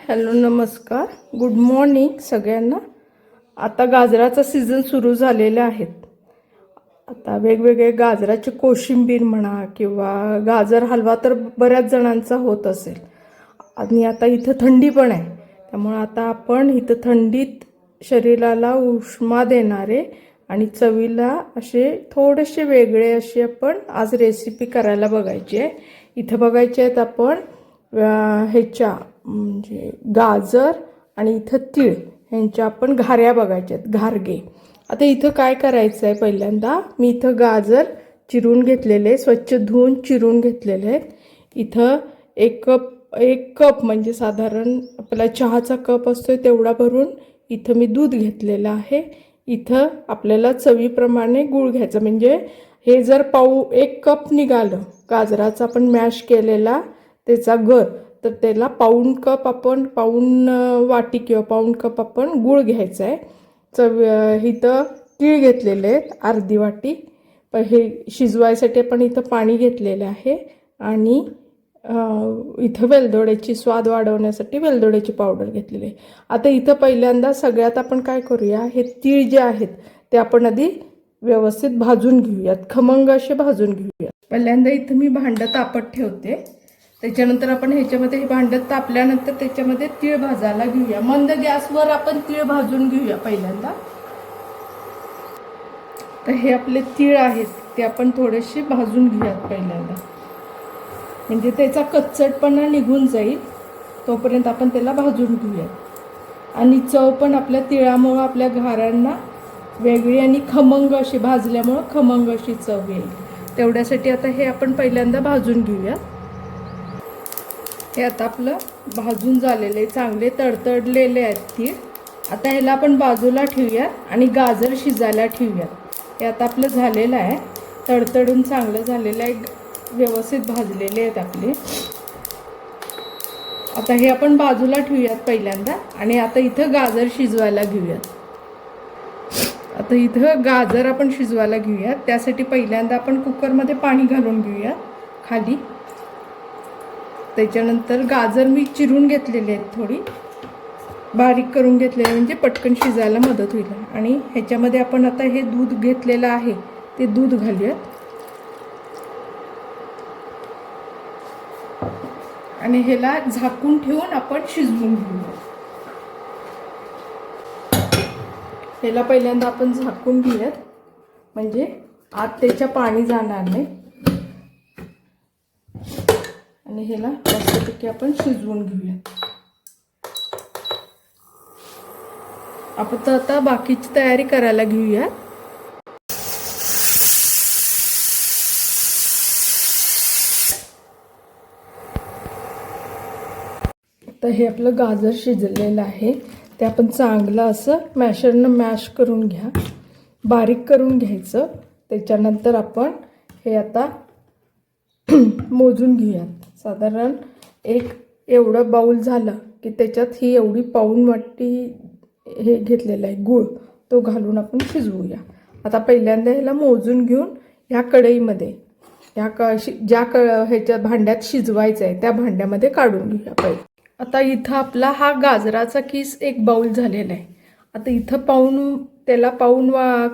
Hello नमस्कार, good morning सगळ्यांना। आता गाजराचा सीझन सुरू झालेला आहे। आता वेगवेगळे गाजराची कोशिंबीर म्हणा किंवा गाजर हलवा तर बऱ्याच जणांचा होत असेल। आणि आता इथं थंडी पण आहे, त्यामुळे आता आपण इथं थंडीत शरीराला उष्मा देणारे आणि चवीला असे थोडेसे वेगळे असे आपण आज रेसिपी करायला बघायची आहे। इथं बघायचे आहेत आपण ह्याच्या म्हणजे गाजर आणि इथं तीळ ह्यांच्या आपण घाऱ्या बघायच्या आहेत, घारगे। आता इथं काय करायचं आहे, पहिल्यांदा मी इथं गाजर चिरून घेतलेले, स्वच्छ धुवून चिरून घेतलेले आहेत। इथं एक कप म्हणजे साधारण आपला चहाचा कप असतो तेवढा भरून इथं मी दूध घेतलेलं आहे। इथं आपल्याला चवीप्रमाणे गूळ घ्यायचा, म्हणजे हे जर एक कप निघालं गाजराचा आपण मॅश केलेला त्याचा गर, तर त्याला पाऊण कप आपण वाटी किंवा पाऊण कप आपण गूळ घ्यायचा आहे। इथं तीळ घेतलेले आहेत अर्धी वाटी, पण हे शिजवायसाठी आपण इथं पाणी घेतलेलं आहे। आणि इथं वेलदोड्याची स्वाद वाढवण्यासाठी वेलदोड्याची पावडर घेतलेली आहे। आता इथं पहिल्यांदा सगळ्यात आपण काय करूया, हे तीळ जे आहेत ते आपण आधी व्यवस्थित भाजून घेऊयात, खमंग असे भाजून घेऊयात। पहिल्यांदा इथं मी भांडं तापत ठेवते, त्याच्यानंतर आपण ह्याच्यामध्ये हे भांडं तापल्यानंतर त्याच्यामध्ये तीळ भाजायला घेऊया। मंद गॅसवर आपण तीळ भाजून घेऊया पहिल्यांदा। तर हे आपले तीळ आहेत ते आपण थोडेसे भाजून घेऊयात पहिल्यांदा, म्हणजे त्याचा कच्चटपणा निघून जाईल तोपर्यंत आपण त्याला भाजून घेऊयात। आणि चव पण आपल्या तिळामुळे आपल्या घाऱ्यांना वेगळी आणि खमंग अशी भाजल्यामुळे खमंग अशी चव येईल, तेवढ्यासाठी आता हे आपण पहिल्यांदा भाजून घेऊया। हे आता आपलं भाजून झालेले चांगले तडतडलेले आहेत तीळ। आता ह्याला आपण बाजूला ठेवूया आणि गाजर शिजायला ठेवूया। हे आता आपलं झालेलं आहे, तडतडून चांगलं झालेलं आहे, व्यवस्थित भाजलेले आहेत आपले। आता हे आपण बाजूला ठेवूयात पहिल्यांदा आणि आता इथं गाजर शिजवायला घेऊयात। आता इथं गाजर आपण शिजवायला घेऊयात, त्यासाठी पहिल्यांदा आपण कुकरमध्ये पाणी घालून घेऊया खाली। त्याच्यानंतर गाजर मी चिरून घेतलेले आहेत, थोडी बारीक करून घेतलेले म्हणजे पटकन शिजायला मदत होईल। आणि ह्याच्यामध्ये आपण आता हे दूध घेतलेलं आहे ते दूध घालूयात आणि ह्याला झाकून ठेवून आपण शिजवून घेऊया। ह्याला पहिल्यांदा आपण झाकून घेऊयात, म्हणजे आत त्याच्या पाणी जाणार नाही आणि ह्याला मस्तपैकी आपण शिजवून घेऊया। आपण आता बाकीची तयारी करायला घेऊया। आता हे आपलं गाजर शिजलेलं आहे, ते आपण चांगलं असं मॅशरनं मॅश करून घ्या, बारीक करून घ्यायचं। त्याच्यानंतर आपण हे आता मोजून घेऊयात। साधारण एक एवढं बाउल झालं की त्याच्यात ही एवढी पाऊण वाटी हे घेतलेलं आहे गूळ, तो घालून आपण शिजवूया। आता पहिल्यांदा ह्याला मोजून घेऊन ह्या कढईमध्ये ज्या ह्याच्या भांड्यात शिजवायचं आहे त्या भांड्यामध्ये काढून घेऊया पहिले। आता इथं आपला हा गाजराचा किस एक बाउल झालेला आहे। आता इथं त्याला पाऊण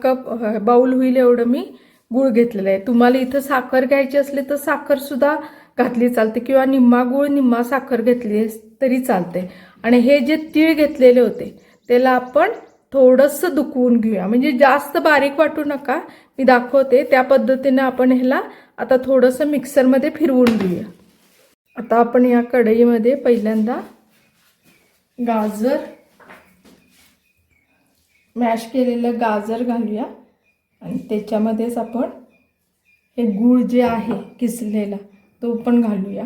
कप बाउल होईल एवढं मी गूळ घेतलेलं आहे। तुम्हाला इथं साखर घ्यायची असली तर साखर सुद्धा घातली चालते किंवा निम्मा गूळ निम्मा साखर घेतली तरी चालते। आणि हे जे तीळ घेतलेले होते त्याला आपण थोडंसं दुखवून घेऊया, म्हणजे जास्त बारीक वाटू नका, मी दाखवते त्या पद्धतीने आपण ह्याला आता थोडंसं मिक्सरमध्ये फिरवून घेऊया। आता आपण या कढईमध्ये पहिल्यांदा गाजर मॅश केलेलं गाजर घालूया आणि त्याच्यामध्येच आपण हे गूळ जे आहे किसलेला तो पण घालूया।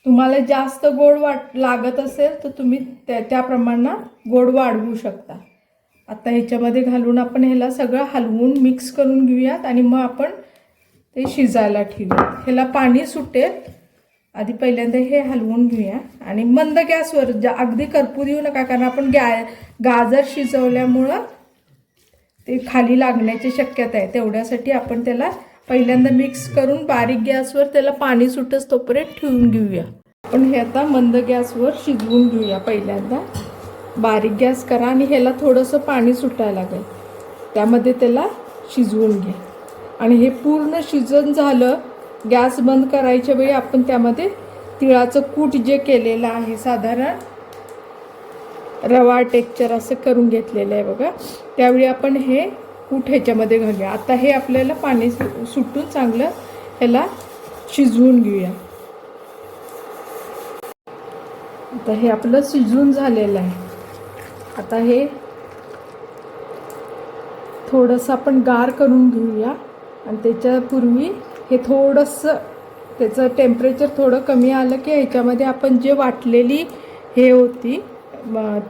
तुम्हाला जास्त गोड लागत असेल तर तुम्ही त्या प्रमाणात गोड वाढवू शकता। आता ह्याच्यामध्ये घालून आपण ह्याला सगळं हलवून मिक्स करून घेऊयात आणि मग आपण ते शिजायला ठेवूयात। ह्याला पाणी सुटेल आधी पहिल्यांदा हे हलवून घेऊया आणि मंद गॅसवर, अगदी करपू देऊ नका, कारण आपण गाजर शिजवल्यामुळं ते खाली लागण्याची शक्यता आहे, तेवढ्यासाठी आपण त्याला पहिल्यांदा मिक्स करून बारीक गॅसवर त्याला पाणी सुटस तोपर्यंत ठेवून घेऊया। पण हे आता मंद गॅसवर शिजवून घेऊया. पहिल्यांदा बारीक गॅस करा आणि ह्याला थोडंसं पाणी सुटायला लागेल, त्यामध्ये त्याला शिजवून घ्या. आणि हे पूर्ण शिजन झालं, गॅस बंद करायच्या वेळी आपण त्यामध्ये तिळाचं कूट जे केलेलं आहे, साधारण रवा टेक्चर असं करून घेतलेलं आहे बघा, त्यावेळी आपण हे कूट ह्याच्यामध्ये घालूया. आता हे आपल्याला पाणी सुटून चांगलं ह्याला शिजवून घेऊया. आता हे आपलं शिजून झालेलं आहे. आता हे थोडंसं आपण गार करून घेऊया. आणि त्याच्यापूर्वी हे थोडंसं त्याचं टेम्परेचर थोडं कमी आलं की ह्याच्यामध्ये आपण जे वाटलेली हे होती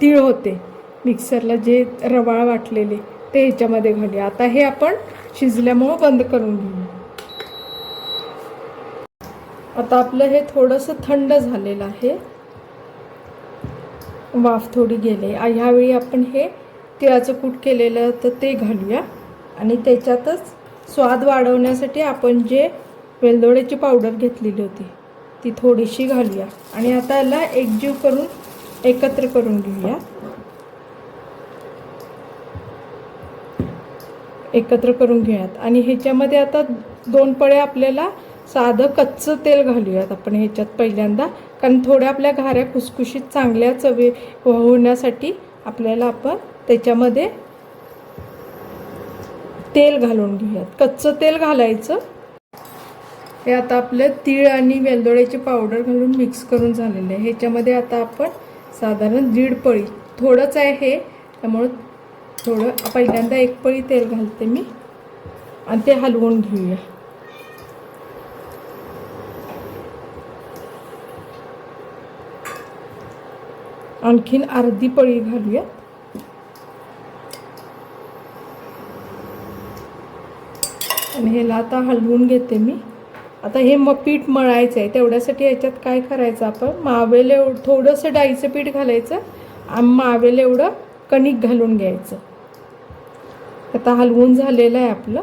तीळ होते, मिक्सरला जे रवाळ वाटलेले ते ह्याच्यामध्ये घालूया. आता हे आपण शिजल्यामुळं बंद करून घेऊया. आता आपलं हे थोडंसं थंड झालेलं आहे, वाफ थोडी गेले. ह्यावेळी आपण हे तिळाचं कूट केलेलं तर ते घालूया. आणि त्याच्यातच स्वाद वाढवण्यासाठी आपण जे वेलदोड्याची पावडर घेतलेली होती ती थोडीशी घालूया. आणि आता याला एकजीव करून एकत्र करून घेऊया. एकत्र करून घेऊयात. आणि ह्याच्यामध्ये आता 2 पळ्या आपल्याला साधं कच्चं तेल घालूयात आपण ह्याच्यात पहिल्यांदा, कारण थोड्या आपल्या घाऱ्या खुसखुशीत चांगल्या चवी होण्यासाठी आपल्याला आपण त्याच्यामध्ये तेल घालून घेऊयात. कच्चं तेल घालायचं. हे आता आपले तीळ आणि वेलदोड्याची पावडर घालून मिक्स करून झालेलं आहे. ह्याच्यामध्ये आता आपण साधारण 1.5 पळी, थोडंच आहे हे, त्यामुळं थोडं पहिल्यांदा 1 पळी तेल घालते मी आणि ते हलवून घेऊया. आणखीन अर्धी पळी घालूया. आणि ह्याला आता हलवून घेते मी. आता हे पीठ मळायचं आहे, तेवढ्यासाठी याच्यात काय करायचं, आपण मावेल एवढं थोडंसं डाळीचं पीठ घालायचं आणि मावेल एवढं कणिक घालून घ्यायचं. आता हलवून झालेलं आहे आपलं.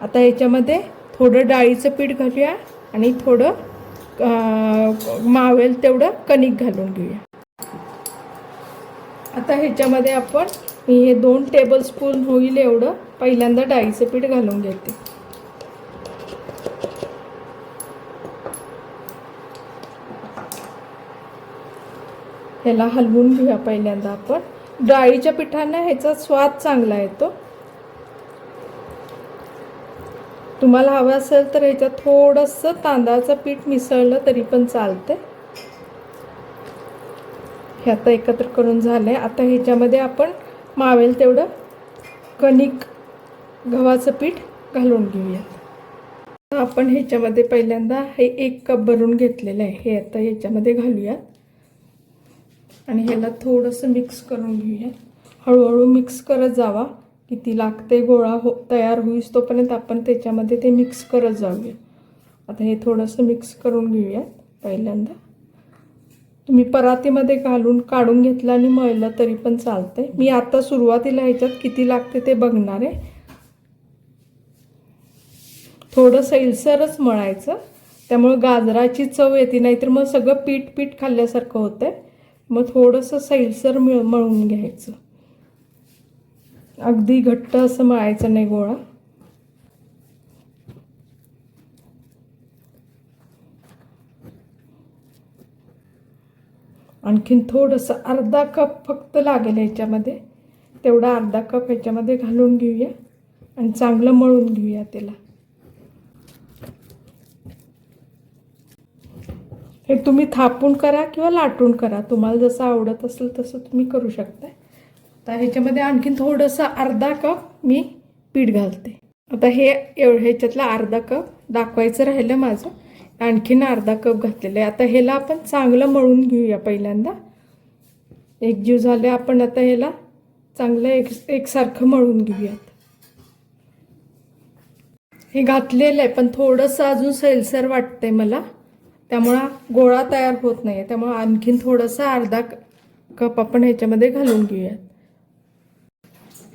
आता ह्याच्यामध्ये थोडं डाळीचं पीठ घालूया आणि थोडं मावेल तेवढं कणिक घालून घेऊया. आता ह्याच्यामध्ये आपण हे 2 टेबलस्पून होईल एवढं पहिल्यांदा डाळीचं पीठ घालून घेते. ह्याला हलवून घेऊया पहिल्यांदा आपण. डाळीच्या पिठाने ह्याचा स्वाद चांगला येतो. तुम्हाला हवं असेल तर ह्याच्यात थोडंसं तांदळाचं पीठ मिसळलं तरी पण चालते. हे आता एकत्र करून झालंय. आता ह्याच्यामध्ये आपण मावेल तेवढं कणिक गव्हाचं पीठ घालून घेऊया. आपण ह्याच्यामध्ये पहिल्यांदा हे 1 कप भरून घेतलेलं आहे, हे आता ह्याच्यामध्ये घालूया आणि ह्याला थोडंसं मिक्स करून घेऊया. हळूहळू मिक्स करत जावा. किती लागते गोळा तयार होईस तोपर्यंत आपण त्याच्यामध्ये ते मिक्स करत जाऊया. आता हे थोडंसं मिक्स करून घेऊया. पहिल्यांदा तुम्ही परातीमध्ये घालून काढून घेतलं आणि मळलं तरी पण चालतंय. मी आता सुरुवातीला ह्याच्यात किती लागते ते बघणार आहे. थोडं सैलसरच मळायचं, त्यामुळं गाजराची चव येते, नाहीतर मग सगळं पीठ पीठ खाल्ल्यासारखं होतंय. मग थोडंसं सैलसर मळून घ्यायचं. अगदी घट्ट असं मळायचं नाही गोळा. आणखीन थोडंसं अर्धा कप फक्त लागेल ह्याच्यामध्ये, तेवढा अर्धा कप ह्याच्यामध्ये घालून घेऊया आणि चांगलं मळून घेऊया त्याला. हे तुम्ही थापून करा किंवा लाटून करा, तुम्हाला जसं आवडत असेल तसं तुम्ही करू शकता. आता ह्याच्यामध्ये आणखीन थोडंसं अर्धा कप मी पीठ घालते. आता हे ह्याच्यातला अर्धा कप दाखवायचं राहिलं माझं, आणखीन अर्धा कप घातलेलं आहे. आता ह्याला आपण चांगलं मळून घेऊया. पहिल्यांदा एकजीव झाले आपण आता ह्याला चांगलं एकसारखं मळून घेऊयात. हे घातलेलं आहे पण थोडंसं अजून सैलसर वाटतंय मला, त्यामुळं गोळा तयार होत नाही. त्यामुळं आणखीन थोडंसं अर्धा कप आपण ह्याच्यामध्ये घालून घेऊयात.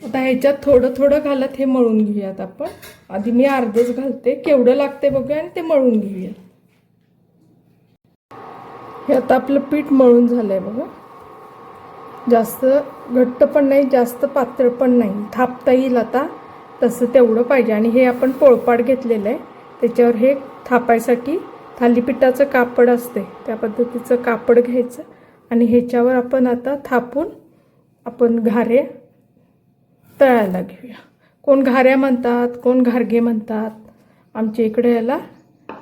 आता ह्याच्यात थोडं थोडं घालत हे मळून घेऊयात आपण. आधी मी अर्धच घालते, केवढं लागते बघूया आणि ते मळून घेऊया. हे आता आपलं पीठ मळून झालं आहे बघा. जास्त घट्ट पण नाही, जास्त पातळ पण नाही, थापता येईल आता तसं तेवढं पाहिजे. आणि हे आपण पोळपाट घेतलेलं आहे, त्याच्यावर हे थापायसाठी थालीपीठाचं कापड असते त्या पद्धतीचं कापड घ्यायचं आणि ह्याच्यावर आपण आता थापून आपण घारे तळायला घेऊया. कोण घाऱ्या म्हणतात, कोण घारगे म्हणतात, आमच्या इकडे याला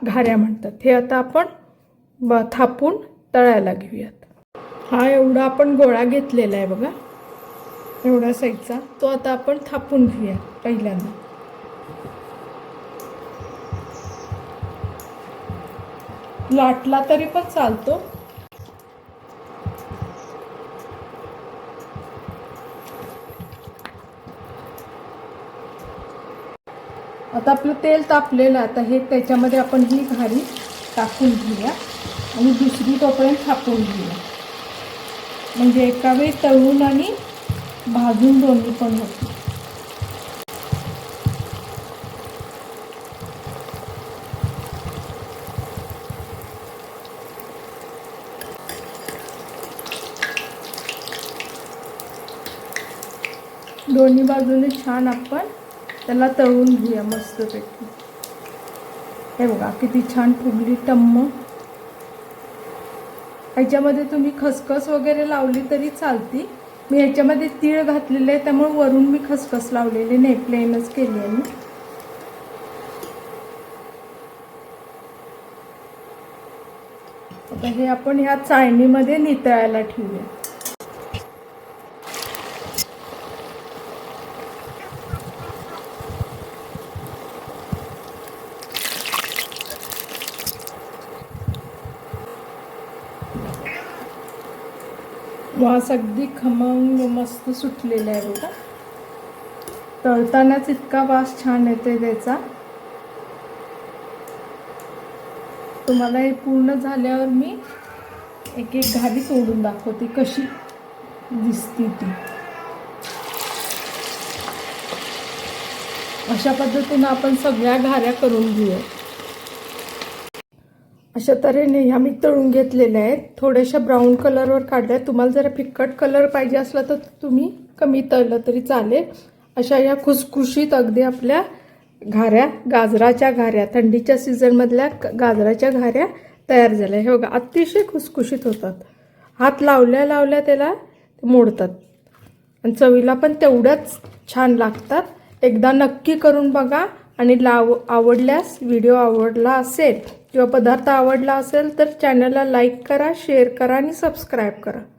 घाऱ्या म्हणतात. हे आता आपण थापून तळायला घेऊयात. हा एवढा आपण गोळा घेतलेला आहे बघा, एवढा साईजचा, तो आता आपण थापून घेऊया. पहिल्यांदा लाटला तरी पण चालतो. आता आपलं तेल तापलेलं, आता हे त्याच्यामध्ये आपण ही घारी टाकून घेऊया आणि दुसरी तोपर्यंत थापून घेऊया. म्हणजे एका वेळी तळून आणि भाजून दोन्ही पण होते. दोन्ही बाजूने छान आपण त्याला तळून घेऊया मस्तपैकी. हे बघा किती छान फुगली टम्म. ह्याच्यामध्ये तुम्ही खसखस वगैरे लावली तरी चालती. मी ह्याच्यामध्ये तीळ घातलेले आहे, त्यामुळे वरून मी खसखस लावलेली नाही, प्लेनच केली आहे मी. आता हे आपण ह्या चाळणीमध्ये नितळायला ठेवूया. वास अगदी खमंग मस्त सुटलेला आहे बघा. तळतानाच इतका वास छान येते त्याचा. तुम्हाला हे पूर्ण झाल्यावर मी एक एक घारी तोडून दाखवते कशी दिसती ती. अशा पद्धतीने आपण सगळ्या घाऱ्या करून घेऊया. अशा तऱ्हेने ह्या मी तळून घेतलेल्या आहेत. थोड्याशा ब्राऊन कलरवर काढल्या. तुम्हाला जरा फिक्कट कलर पाहिजे असला तर तुम्ही कमी तळलं तरी चालेल. अशा या खुसखुशीत अगदी आपल्या घाऱ्या, गाजराच्या घाऱ्या, थंडीच्या सीझनमधल्या गाजराच्या घाऱ्या तयार झाल्या. हे बघा अतिशय खुसखुशीत होतात. हात लावल्या लावल्या त्याला मोडतात आणि चवीला पण तेवढ्याच छान लागतात. एकदा नक्की करून बघा आणि आवडल्यास, व्हिडिओ आवडला असेल किंवा पदार्थ आवडला असेल तर चॅनलला लाईक करा, शेअर करा आणि सबस्क्राईब करा.